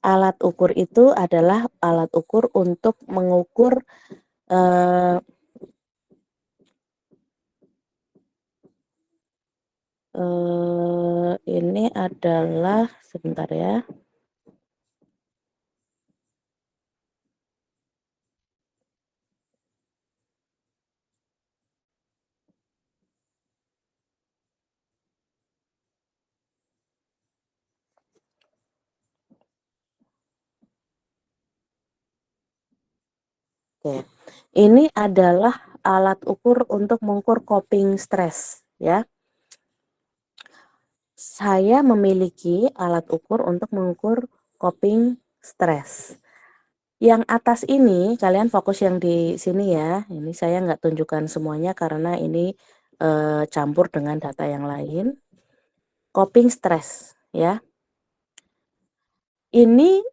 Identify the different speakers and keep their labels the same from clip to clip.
Speaker 1: alat ukur itu adalah alat ukur untuk mengukur eh, ini adalah sebentar ya. Oke. Ini adalah alat ukur untuk mengukur coping stres ya. Saya memiliki alat ukur untuk mengukur coping stres. Yang atas ini kalian fokus yang di sini ya. Ini saya nggak tunjukkan semuanya karena ini campur dengan data yang lain. Coping stres ya. Ini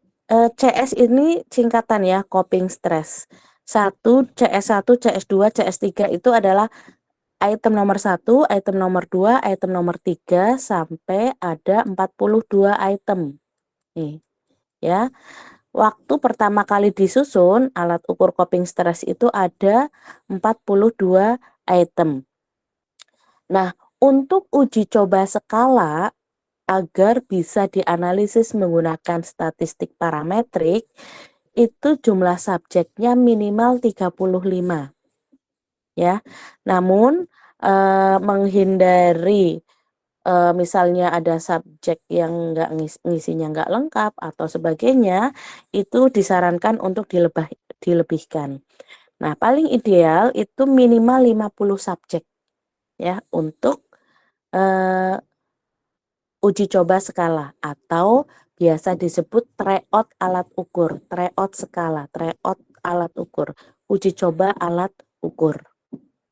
Speaker 1: CS ini singkatan ya, coping stress. CS1, CS2, CS3 itu adalah item nomor 1, item nomor 2, item nomor 3 sampai ada 42 item. Nih, ya. Waktu pertama kali disusun, alat ukur coping stress itu ada 42 item. Nah, untuk uji coba skala agar bisa dianalisis menggunakan statistik parametrik, itu jumlah subjeknya minimal 35 ya. Namun menghindari misalnya ada subjek yang nggak ngisinya nggak lengkap atau sebagainya, itu disarankan untuk dilebihkan. Nah, paling ideal itu minimal 50 subjek ya untuk uji coba skala atau biasa disebut tryout alat ukur, tryout skala, tryout alat ukur, uji coba alat ukur.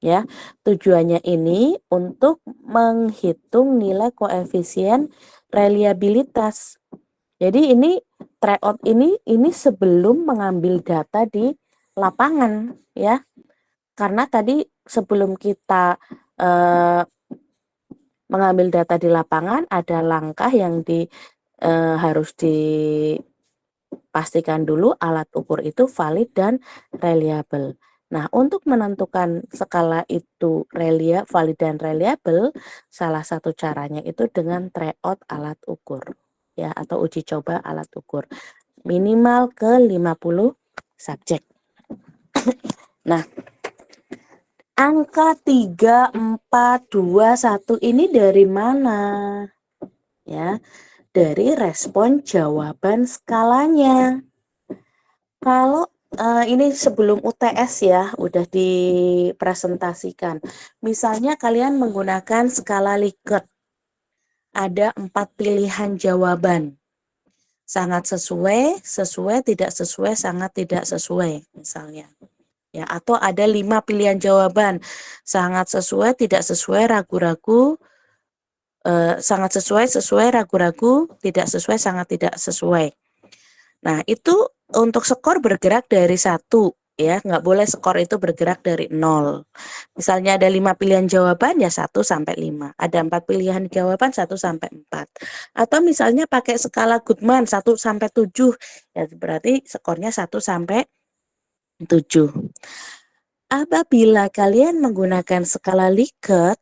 Speaker 1: Ya, tujuannya ini untuk menghitung nilai koefisien reliabilitas. Jadi ini tryout ini sebelum mengambil data di lapangan ya. Karena tadi sebelum kita eh, mengambil data di lapangan ada langkah yang harus dipastikan dulu alat ukur itu valid dan reliable. Nah, untuk menentukan skala itu valid dan reliable, salah satu caranya itu dengan tryout alat ukur ya atau uji coba alat ukur minimal ke 50 subjek. Nah, angka 3, 4, 2, 1 ini dari mana? Ya, dari respon jawaban skalanya. Kalau ini sebelum UTS ya, udah dipresentasikan. Misalnya kalian menggunakan skala Likert. Ada 4 pilihan jawaban. Sangat sesuai, sesuai, tidak sesuai, sangat tidak sesuai misalnya. Ya, atau ada 5 pilihan jawaban. Sangat sesuai, tidak sesuai, ragu-ragu, sangat sesuai, sesuai, ragu-ragu, tidak sesuai, sangat tidak sesuai. Nah, itu untuk skor bergerak dari 1 ya, nggak boleh skor itu bergerak dari 0. Misalnya ada 5 pilihan jawaban ya 1 sampai 5. Ada 4 pilihan jawaban 1 sampai 4. Atau misalnya pakai skala Goodman 1 sampai 7 ya berarti skornya 1 sampai 7. Apabila kalian menggunakan skala Likert,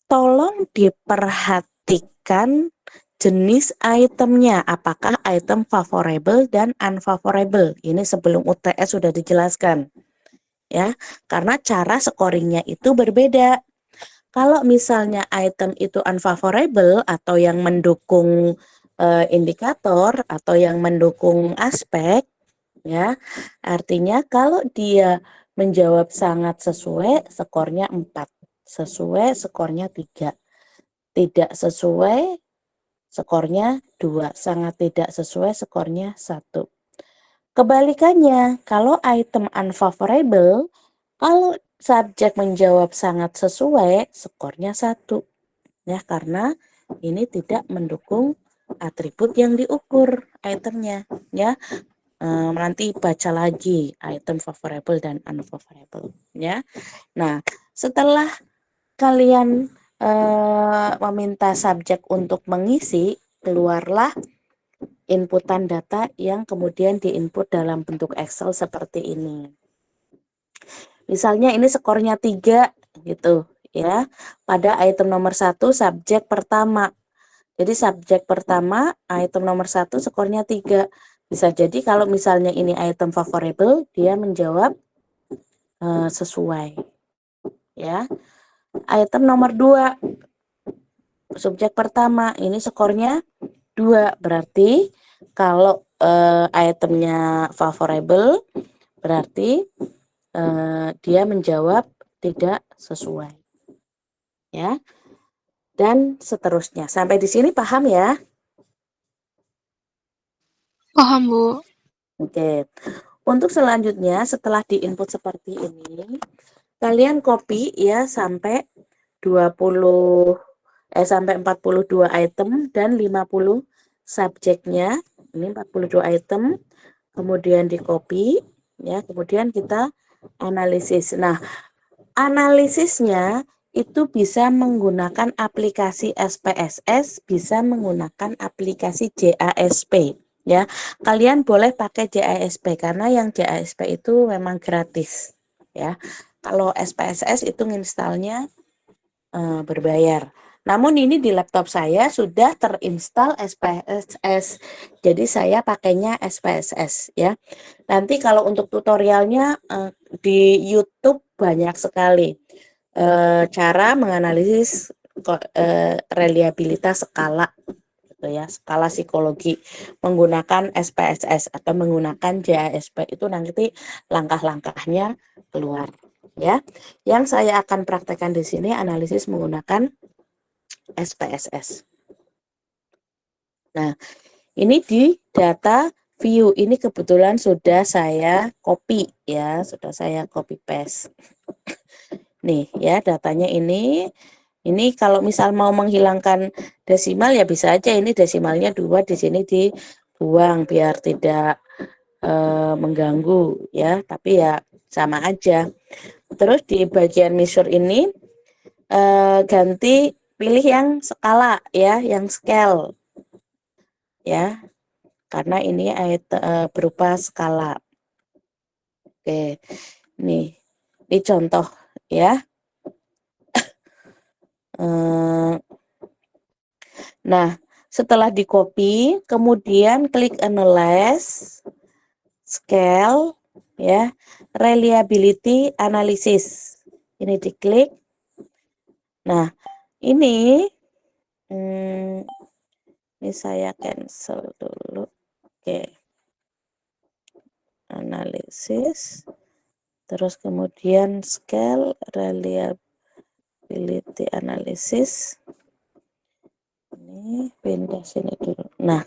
Speaker 1: tolong diperhatikan jenis itemnya, apakah item favorable dan unfavorable. Ini sebelum UTS sudah dijelaskan. Ya, karena cara scoringnya itu berbeda. Kalau misalnya item itu unfavorable atau yang mendukung indikator atau yang mendukung aspek, ya, artinya kalau dia menjawab sangat sesuai, skornya 4. Sesuai, skornya 3. Tidak sesuai, skornya 2. Sangat tidak sesuai, skornya 1. Kebalikannya, kalau item unfavorable, kalau subjek menjawab sangat sesuai, skornya 1. Ya, karena ini tidak mendukung atribut yang diukur itemnya. Ya, nanti baca lagi item favorable dan unfavorable. Ya, nah setelah kalian meminta subjek untuk mengisi, keluarlah inputan data yang kemudian diinput dalam bentuk Excel seperti ini. Misalnya ini skornya 3 gitu ya. Pada item nomor 1 subjek pertama. Jadi subjek pertama item nomor 1 skornya 3. Bisa jadi kalau misalnya ini item favorable, dia menjawab sesuai ya. Item nomor 2 subjek pertama ini skornya 2, berarti kalau itemnya favorable berarti dia menjawab tidak sesuai ya, dan seterusnya. Sampai di sini paham ya?
Speaker 2: Paham, Bu.
Speaker 1: Oke. Untuk selanjutnya setelah diinput seperti ini, kalian copy ya sampai 20 sampai 42 item dan 50 subjeknya. Ini 42 item, kemudian di copy ya, kemudian kita analisis. Nah, analisisnya itu bisa menggunakan aplikasi SPSS, bisa menggunakan aplikasi JASP ya. Kalian boleh pakai JASP karena yang JASP itu memang gratis ya. Kalau SPSS itu nginstalnya berbayar. Namun ini di laptop saya sudah terinstall SPSS, jadi saya pakainya SPSS ya. Nanti kalau untuk tutorialnya di YouTube banyak sekali cara menganalisis reliabilitas skala gitu ya, skala psikologi menggunakan SPSS atau menggunakan JASP, itu nanti langkah-langkahnya keluar ya. Yang saya akan praktekkan di sini analisis menggunakan SPSS. Nah, ini di data view, ini kebetulan sudah saya copy ya, sudah saya copy paste. Nih ya, datanya ini. Ini kalau misal mau menghilangkan desimal ya bisa aja, ini desimalnya 2 di sini dibuang biar tidak mengganggu ya, tapi ya sama aja. Terus di bagian measure ini ganti pilih yang skala ya, yang scale ya, karena ini berupa skala. Oke, nih ini contoh ya. Nah, setelah di copy, kemudian klik analyze, scale ya, reliability analysis. Ini diklik. Nah, ini ini saya cancel dulu. Oke. Analisis. Terus kemudian scale reliability analysis. Ini pindah sini dulu. Nah,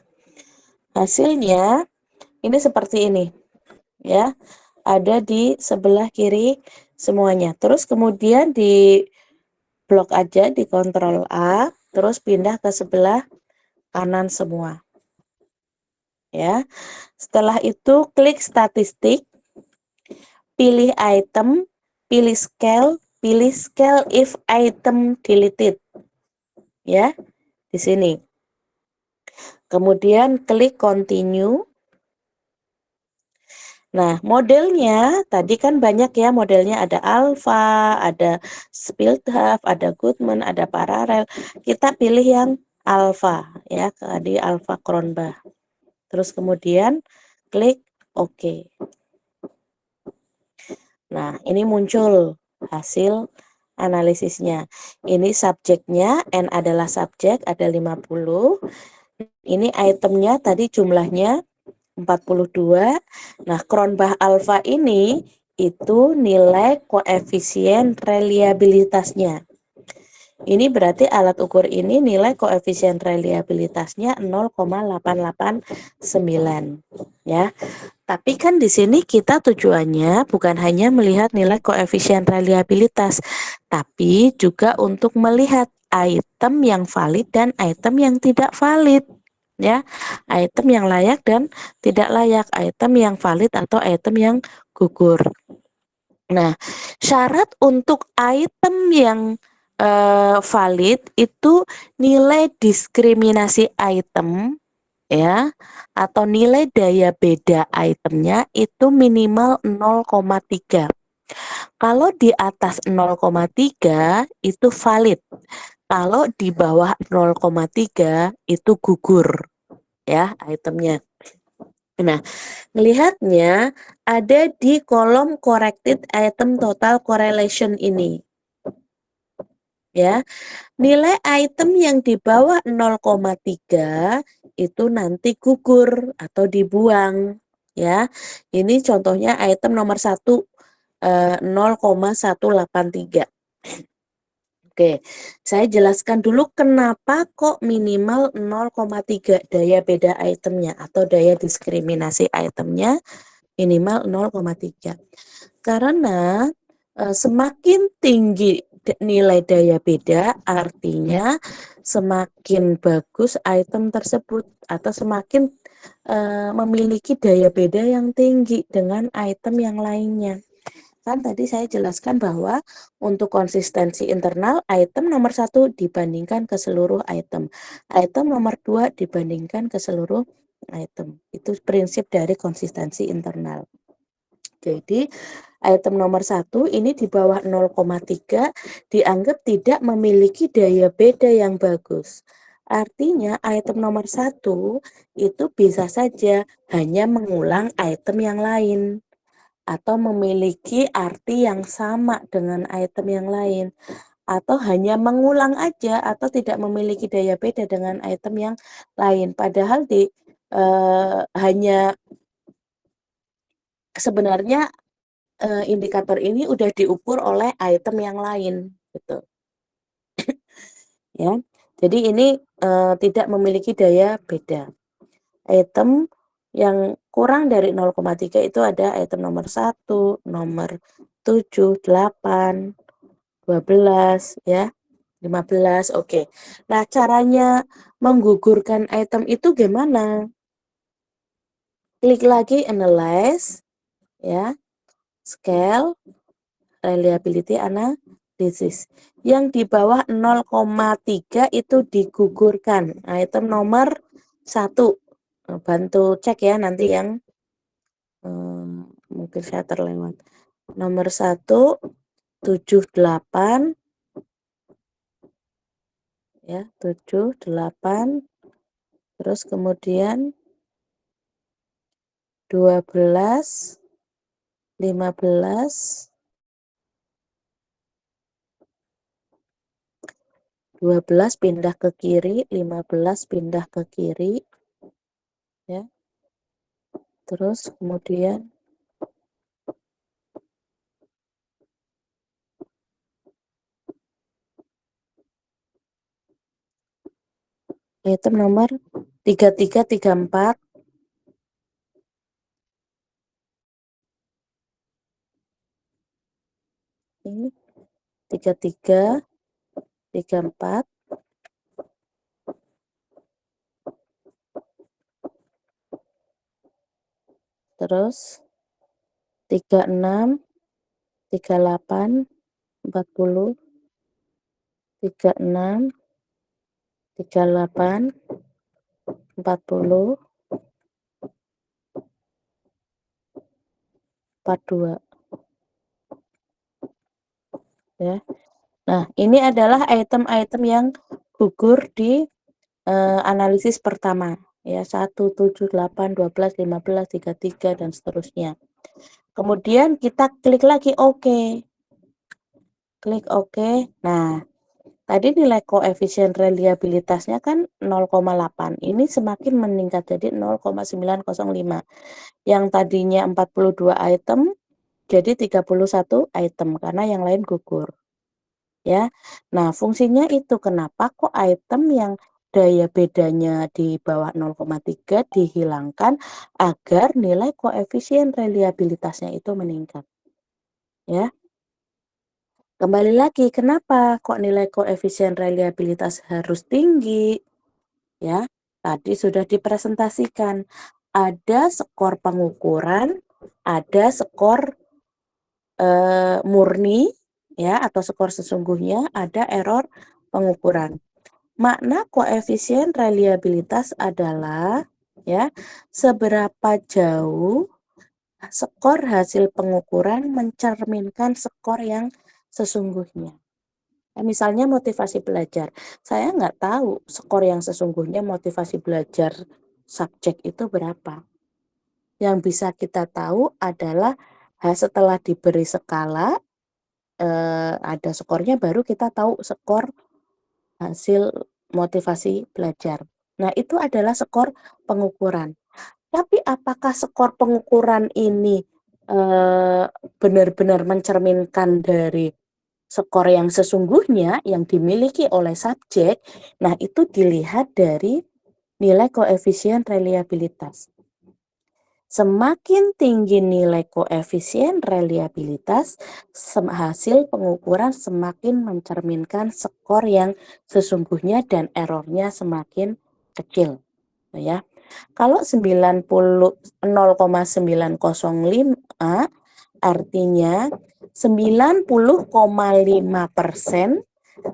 Speaker 1: hasilnya ini seperti ini ya. Ada di sebelah kiri semuanya. Terus kemudian di blok aja, di Ctrl A, terus pindah ke sebelah kanan semua. Ya. Setelah itu klik statistik, pilih item, pilih scale if item deleted. Ya, di sini. Kemudian klik continue. Nah, modelnya tadi kan banyak ya, modelnya ada alpha, ada Speildhaft, ada Goodman, ada paralel. Kita pilih yang alpha ya, di alpha Cronbach. Terus kemudian klik OK. Nah, ini muncul hasil analisisnya. Ini subjeknya, N adalah subjek, ada 50. Ini itemnya tadi jumlahnya 42. Nah, Cronbach alpha ini itu nilai koefisien reliabilitasnya. Ini berarti alat ukur ini nilai koefisien reliabilitasnya 0,889 ya. Tapi kan di sini kita tujuannya bukan hanya melihat nilai koefisien reliabilitas, tapi juga untuk melihat item yang valid dan item yang tidak valid ya, item yang layak dan tidak layak, item yang valid atau item yang gugur. Nah, syarat untuk item yang valid itu nilai diskriminasi item ya, atau nilai daya beda itemnya itu minimal 0,3. Kalau di atas 0,3 itu valid. Kalau di bawah 0,3 itu gugur ya itemnya. Nah, melihatnya ada di kolom corrected item total correlation ini. Ya, nilai item yang di bawah 0,3 itu nanti gugur atau dibuang. Ya, ini contohnya item nomor 1 0,183. Oke, saya jelaskan dulu kenapa kok minimal 0,3 daya beda itemnya atau daya diskriminasi itemnya minimal 0,3. Karena semakin tinggi nilai daya beda artinya semakin bagus item tersebut atau semakin memiliki daya beda yang tinggi dengan item yang lainnya. Kan tadi saya jelaskan bahwa untuk konsistensi internal item nomor 1 dibandingkan ke seluruh item. Item nomor 2 dibandingkan ke seluruh item. Itu prinsip dari konsistensi internal. Jadi item nomor 1 ini di bawah 0,3 dianggap tidak memiliki daya beda yang bagus. Artinya item nomor 1 itu bisa saja hanya mengulang item yang lain atau memiliki arti yang sama dengan item yang lain atau hanya mengulang aja atau tidak memiliki daya beda dengan item yang lain padahal hanya sebenarnya indikator ini udah diukur oleh item yang lain gitu ya. Jadi ini tidak memiliki daya beda. Item yang kurang dari 0,3 itu ada item nomor 1, nomor 7, 8, 12 ya, 15. Oke. Nah, caranya menggugurkan item itu gimana? Klik lagi analyze ya, scale, reliability analysis. Yang di bawah 0,3 itu digugurkan. Item nomor 1. Bantu cek ya nanti yang mungkin saya terlewat. Nomor 1 78 ya, 78 terus kemudian 12 15 12 pindah ke kiri, 15 pindah ke kiri ya. Terus kemudian item nomor 3334 ini 3334 terus 36 38 40 36 38 40 42 ya. Nah, ini adalah item-item yang gugur di analisis pertama ya 1, 7, 8, 12, 15, 33 dan seterusnya. Kemudian kita klik lagi oke. Klik oke. Nah, tadi nilai koefisien reliabilitasnya kan 0,8. Ini semakin meningkat jadi 0,905. Yang tadinya 42 item jadi 31 item karena yang lain gugur. Ya. Nah, fungsinya itu kenapa kok item yang daya bedanya di bawah 0,3 dihilangkan agar nilai koefisien reliabilitasnya itu meningkat. Ya. Kembali lagi, kenapa kok nilai koefisien reliabilitas harus tinggi? Ya, tadi sudah dipresentasikan. Ada skor pengukuran, ada skor murni ya atau skor sesungguhnya, ada error pengukuran. Makna koefisien reliabilitas adalah ya. Seberapa jauh skor hasil pengukuran mencerminkan skor yang sesungguhnya. Misalnya motivasi belajar, saya nggak tahu skor yang sesungguhnya motivasi belajar subjek itu berapa. Yang bisa kita tahu adalah setelah diberi skala, ada skornya baru kita tahu skor hasil motivasi belajar. Nah, itu adalah skor pengukuran. Tapi apakah skor pengukuran ini benar-benar mencerminkan dari skor yang sesungguhnya yang dimiliki oleh subjek? Nah, itu dilihat dari nilai koefisien reliabilitas. Semakin tinggi nilai koefisien reliabilitas, hasil pengukuran semakin mencerminkan skor yang sesungguhnya dan errornya semakin kecil, ya. Kalau 0,905 artinya 90,5%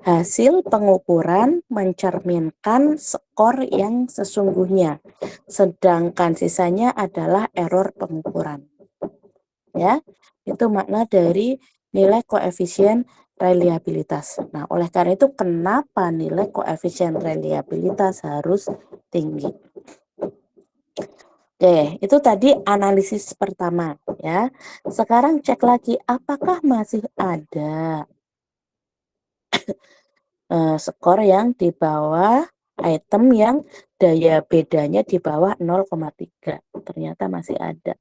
Speaker 1: hasil pengukuran mencerminkan skor yang sesungguhnya, sedangkan sisanya adalah error pengukuran. Ya, itu makna dari nilai koefisien reliabilitas. Nah, oleh karena itu kenapa nilai koefisien reliabilitas harus tinggi? Oke, itu tadi analisis pertama ya. Sekarang cek lagi apakah masih ada skor yang di bawah item yang daya bedanya di bawah 0,3. Ternyata masih ada.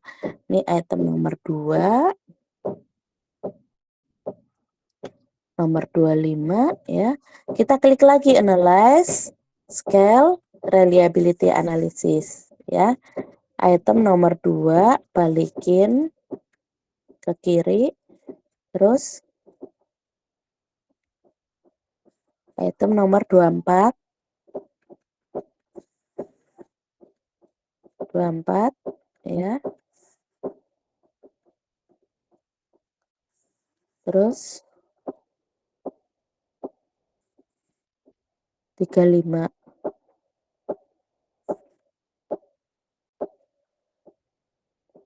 Speaker 1: Ini item nomor 2, nomor 25 ya. Kita klik lagi analyze, scale, reliability analysis ya. Item nomor 2 balikin ke kiri, terus item nomor 24, 24 ya. Terus 35.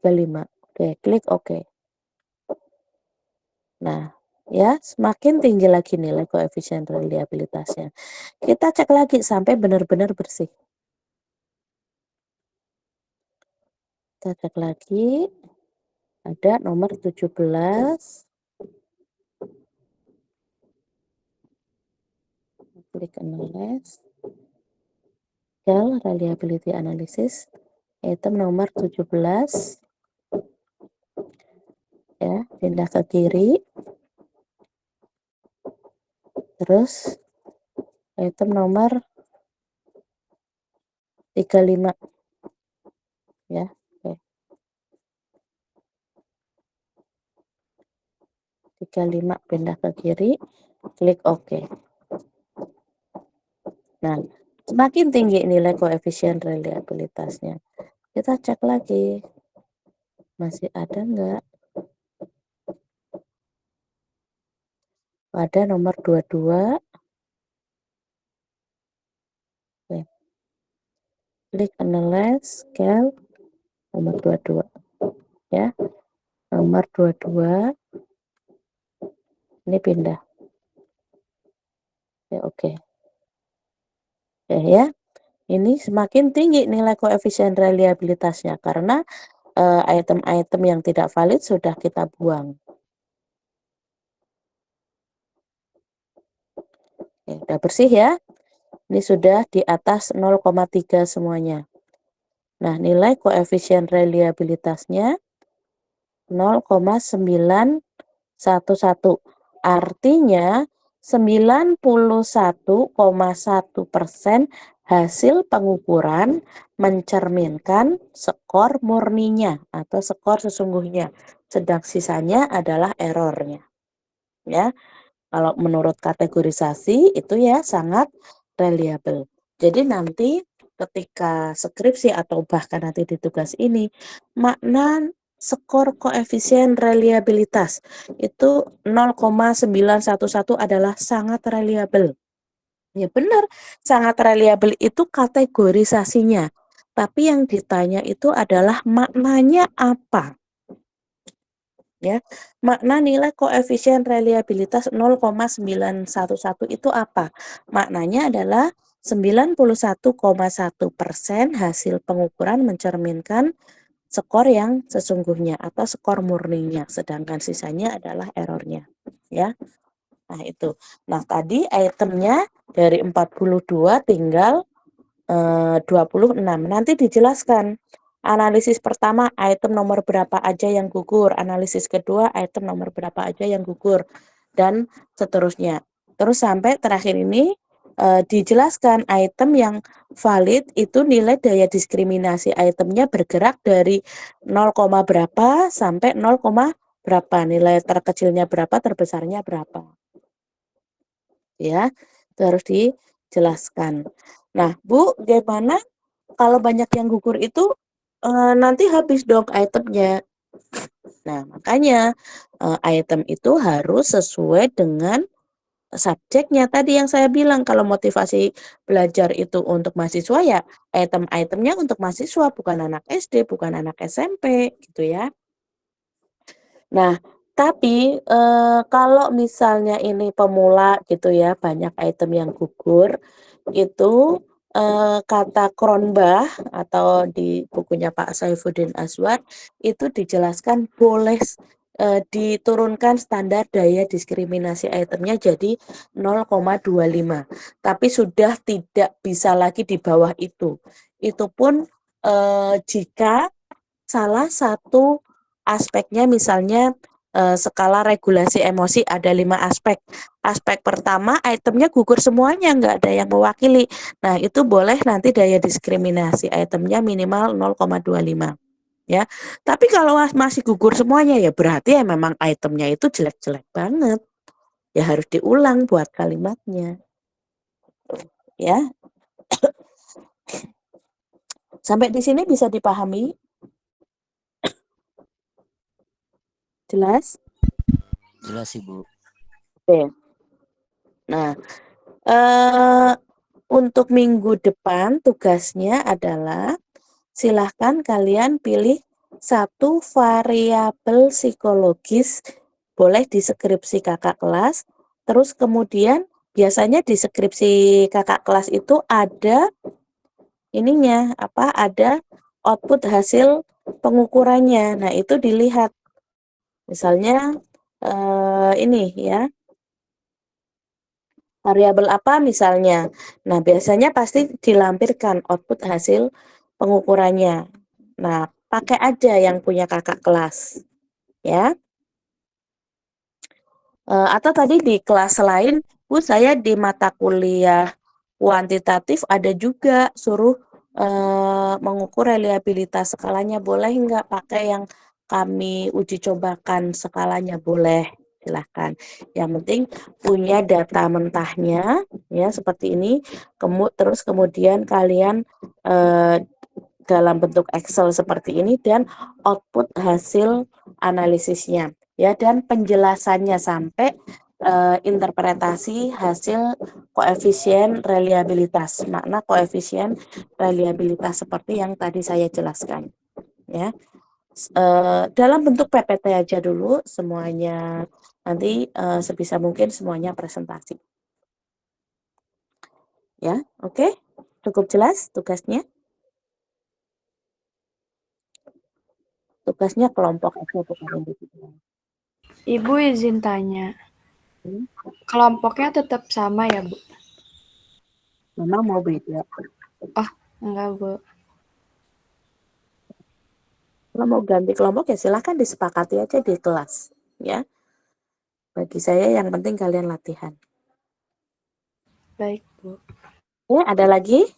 Speaker 1: 35. Oke, klik oke. Nah, ya, semakin tinggi lagi nilai koefisien reliabilitasnya. Kita cek lagi sampai benar-benar bersih. Kita cek lagi. Ada nomor 17. Klik analyze. Scale reliability analysis. Item nomor 17. Ya, pindah ke kiri. Terus item nomor 35 ya. Oke. 35 pindah ke kiri, klik OK. Nah, semakin tinggi nilai koefisien reliabilitasnya. Kita cek lagi. Masih ada enggak? Pada nomor 22. Oke. Klik analyze scale nomor 22 ya. Nomor 22 ini pindah. Ya, oke. Ya. Ini semakin tinggi nilai koefisien reliabilitasnya karena item-item yang tidak valid sudah kita buang. Oke, udah bersih ya. Ini sudah di atas 0,3 semuanya. Nah, nilai koefisien reliabilitasnya 0,911. Artinya 91,1% hasil pengukuran mencerminkan skor murninya atau skor sesungguhnya. Sedang sisanya adalah errornya. Ya, kalau menurut kategorisasi itu ya sangat reliable. Jadi nanti ketika skripsi atau bahkan nanti di tugas ini, makna skor koefisien reliabilitas itu 0,911 adalah sangat reliable. Ya benar, sangat reliable itu kategorisasinya. tapi yang ditanya itu adalah maknanya apa? Ya, makna nilai koefisien reliabilitas 0,911 itu apa? Maknanya adalah 91,1% hasil pengukuran mencerminkan skor yang sesungguhnya atau skor murninya, sedangkan sisanya adalah errornya. Ya, nah itu. Nah tadi itemnya dari 42 tinggal 26. Nanti dijelaskan. Analisis pertama, item nomor berapa aja yang gugur. Analisis kedua, item nomor berapa aja yang gugur. Dan seterusnya. Terus sampai terakhir ini dijelaskan item yang valid itu nilai daya diskriminasi itemnya bergerak dari 0, berapa sampai 0, berapa. Nilai terkecilnya berapa, terbesarnya berapa. Ya, itu harus dijelaskan. Nah, Bu, gimana kalau banyak yang gugur itu nanti habis dong itemnya. Nah, makanya item itu harus sesuai dengan subjeknya. Tadi yang saya bilang kalau motivasi belajar itu untuk mahasiswa ya item-itemnya untuk mahasiswa, bukan anak SD, bukan anak SMP gitu ya. Nah, tapi kalau misalnya ini pemula gitu ya, banyak item yang gugur, itu kata Kronbach atau di bukunya Pak Saifuddin Aswad itu dijelaskan boleh diturunkan standar daya diskriminasi itemnya jadi 0,25. Tapi sudah tidak bisa lagi di bawah itu. Itu pun jika salah satu aspeknya misalnya skala regulasi emosi ada 5 aspek. Aspek pertama itemnya gugur semuanya, nggak ada yang mewakili. Nah itu boleh nanti daya diskriminasi itemnya minimal 0,25 ya. Tapi kalau masih gugur semuanya ya berarti ya memang itemnya itu jelek-jelek banget. Ya harus diulang buat kalimatnya. Ya, sampai di sini bisa dipahami? Jelas?
Speaker 2: Jelas Ibu.
Speaker 1: Oke. Nah, eh untuk minggu depan tugasnya adalah silahkan kalian pilih satu variabel psikologis, boleh di skripsi kakak kelas, terus kemudian biasanya di skripsi kakak kelas itu ada ininya, apa, ada output hasil pengukurannya. Nah, itu dilihat. Misalnya ini ya, variabel apa misalnya. Nah, biasanya pasti dilampirkan output hasil pengukurannya. Nah, pakai aja yang punya kakak kelas, ya. Atau tadi di kelas lain, Bu, saya di mata kuliah kuantitatif ada juga suruh mengukur reliabilitas skalanya. Boleh nggak pakai yang kami uji cobakan skalanya? Boleh, silahkan. Yang penting punya data mentahnya, ya seperti ini. Terus kemudian kalian dalam bentuk Excel seperti ini dan output hasil analisisnya ya dan penjelasannya sampai interpretasi hasil koefisien reliabilitas. Makna koefisien reliabilitas seperti yang tadi saya jelaskan ya. Dalam bentuk PPT aja dulu semuanya, nanti sebisa mungkin semuanya presentasi. Ya, oke. Cukup jelas tugasnya? Tugasnya kelompok Excel bukan individu.
Speaker 3: Ibu izin tanya, kelompoknya tetap sama ya, Bu?
Speaker 1: Memang mau beda.
Speaker 3: Oh, enggak, Bu.
Speaker 1: Kalau mau ganti kelompok ya silahkan disepakati aja di kelas. Ya, bagi saya yang penting kalian latihan.
Speaker 3: Baik, Bu.
Speaker 1: Ya, ada lagi?